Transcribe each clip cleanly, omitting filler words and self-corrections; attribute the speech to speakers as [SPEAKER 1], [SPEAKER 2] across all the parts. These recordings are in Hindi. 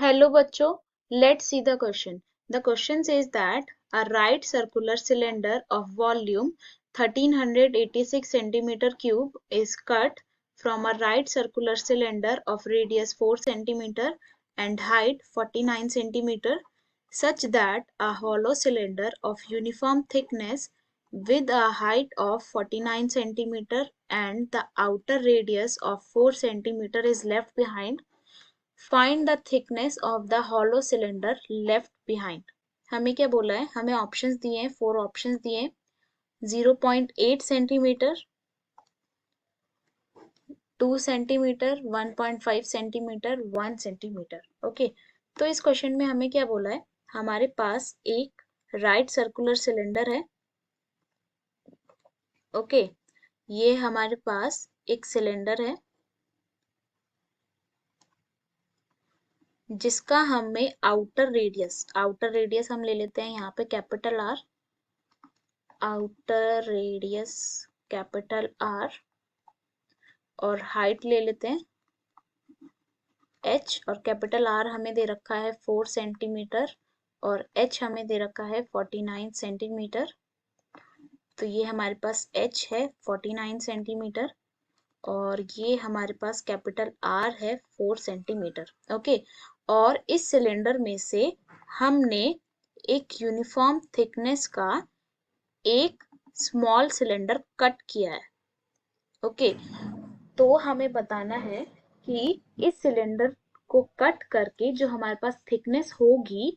[SPEAKER 1] Hello बच्चों, let's see the question. The question says that a right circular cylinder of volume 1386 centimeter cube is cut from a right circular cylinder of radius 4 centimeter and height 49 centimeter such that a hollow cylinder of uniform thickness with a height of 49 centimeter and the outer radius of 4 centimeter is left behind. Find the thickness of the hollow cylinder left behind. हमें क्या बोला है, हमें ऑप्शंस दिए हैं, 4 ऑप्शंस दिए हैं। 0.8 centimetre, 2 centimetre, 1.5 centimetre, 1 centimetre. Okay, तो इस क्वेश्चन में हमें क्या बोला है, हमारे पास एक राइट सर्कुलर सिलेंडर है। ओके, ये हमारे पास एक सिलेंडर है जिसका हमें आउटर रेडियस हम ले लेते हैं यहाँ पे capital R, outer radius capital R, और हाइट ले लेते हैं h, और कैपिटल आर हमें दे रखा है 4 सेंटीमीटर और h हमें दे रखा है 49 सेंटीमीटर। तो ये हमारे पास h है 49 सेंटीमीटर और ये हमारे पास कैपिटल R है 4 सेंटीमीटर। ओके, और इस सिलेंडर में से हमने एक यूनिफॉर्म थिकनेस का एक स्मॉल सिलेंडर कट किया है। ओके, तो हमें बताना है कि इस सिलेंडर को कट करके जो हमारे पास थिकनेस होगी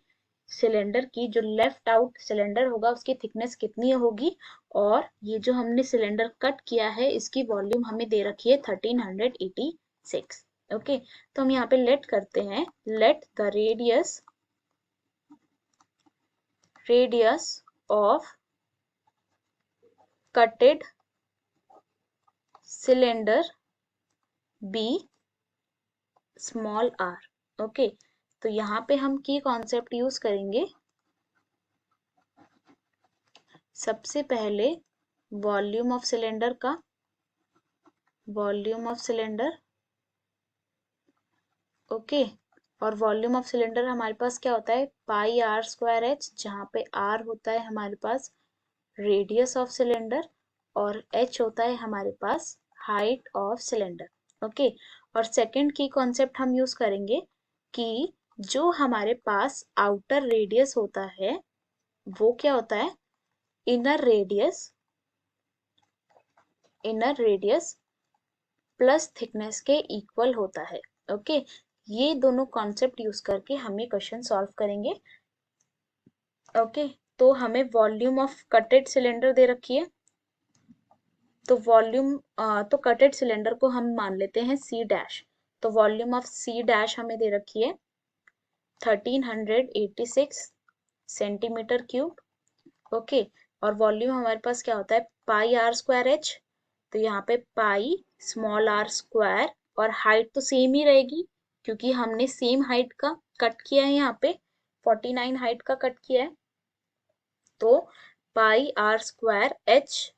[SPEAKER 1] सिलेंडर की, जो लेफ्ट आउट सिलेंडर होगा उसकी थिकनेस कितनी होगी, और ये जो हमने सिलेंडर कट किया है इसकी वॉल्यूम हमें दे रखी है 1386। ओके, तो हम यहाँ पे लेट करते हैं, let the radius of cutted cylinder be small R. Okay, तो यहाँ पे हम की कॉन्सेप्ट यूज करेंगे। सबसे पहले वॉल्यूम ऑफ सिलेंडर का, वॉल्यूम ऑफ सिलेंडर। ओके, और वॉल्यूम ऑफ सिलेंडर हमारे पास क्या होता है, पाई आर स्क्वायर एच, जहाँ पे आर होता है हमारे पास रेडियस ऑफ सिलेंडर और एच होता है हमारे पास हाइट ऑफ सिलेंडर। ओके, और सेकंड की कॉन्सेप्ट हम यूज करेंगे कि जो हमारे पास आउटर रेडियस होता है वो क्या होता है, इनर रेडियस प्लस थिकनेस के इक्वल होता है। ओके, ये दोनों कॉन्सेप्ट यूज करके हम ये क्वेश्चन सॉल्व करेंगे। ओके, तो हमें वॉल्यूम ऑफ कटेड सिलेंडर दे रखी है, तो तो कटेड सिलेंडर को हम मान लेते हैं सी डैश। तो वॉल्यूम ऑफ सी डैश हमें दे रखी है 1386 सेंटीमीटर क्यूब। ओके, और वॉल्यूम हमारे पास क्या होता है, पाई आर स्क्वायर एच, तो यहाँ पे पाई स्मॉल आर स्क्वायर, और हाइट तो सेम ही रहेगी क्योंकि हमने सेम हाइट का कट किया है, यहाँ पे 49 हाइट का कट किया है। तो pi r square h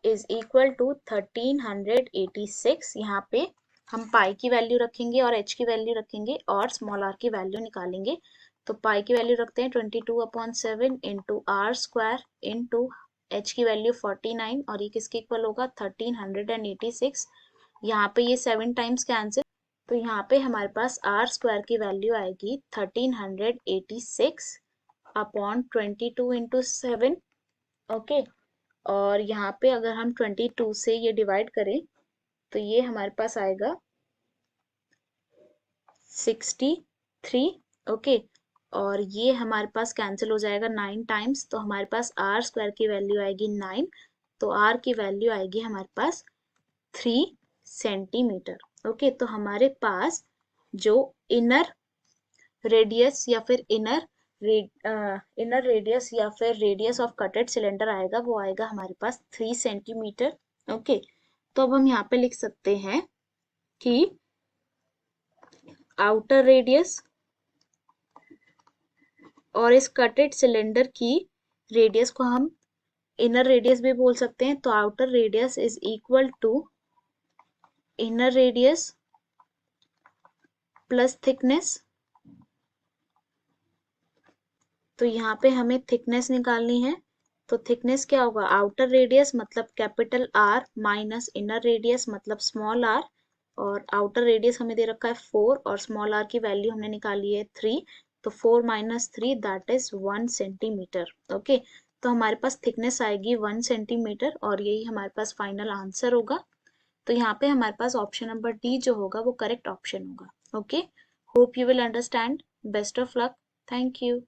[SPEAKER 1] is equal to 1386। यहाँ पे हम पाई की वैल्यू रखेंगे और एच की वैल्यू रखेंगे और स्मॉल आर की वैल्यू निकालेंगे। तो पाई की वैल्यू रखते हैं 22/7 into R square into H की वैल्यू 49, और ये किसके इक्वल होगा 1386। यहाँ पे ये 7 टाइम्स कैंसिल, तो यहाँ पे हमारे पास आर स्क्वायर की वैल्यू आएगी 1386 अपॉन 22 इंटू 7। ओके, और यहाँ पे अगर हम 22 से ये डिवाइड करें तो ये हमारे पास आएगा 63। ओके, और ये हमारे पास कैंसिल हो जाएगा 9 टाइम्स, तो हमारे पास आर स्क्वायर की वैल्यू आएगी 9, तो आर की वैल्यू आएगी हमारे पास 3 सेंटीमीटर। ओके, तो हमारे पास जो इनर रेडियस या फिर इनर रेडियस या फिर रेडियस ऑफ कटेड सिलेंडर आएगा वो आएगा हमारे पास 3 सेंटीमीटर। ओके, तो अब हम यहाँ पे लिख सकते हैं कि आउटर रेडियस, और इस कटेड सिलेंडर की रेडियस को हम इनर रेडियस भी बोल सकते हैं, तो outer radius is equal to inner radius plus thickness तो यहाँ पे हमें थिकनेस निकालनी है। तो थिकनेस क्या होगा, आउटर रेडियस मतलब capital R minus inner radius मतलब स्मॉल आर, और आउटर रेडियस हमें दे रखा है 4 और स्मॉल आर की वैल्यू हमने निकाली है 3। तो 4 minus 3 that is 1 centimetre. Okay, तो हमारे पास थिकनेस आएगी 1 सेंटीमीटर और यही हमारे पास फाइनल आंसर होगा। तो यहाँ पे हमारे पास ऑप्शन नंबर डी जो होगा वो करेक्ट ऑप्शन होगा। Okay, hope you will understand. Best of luck. Thank you.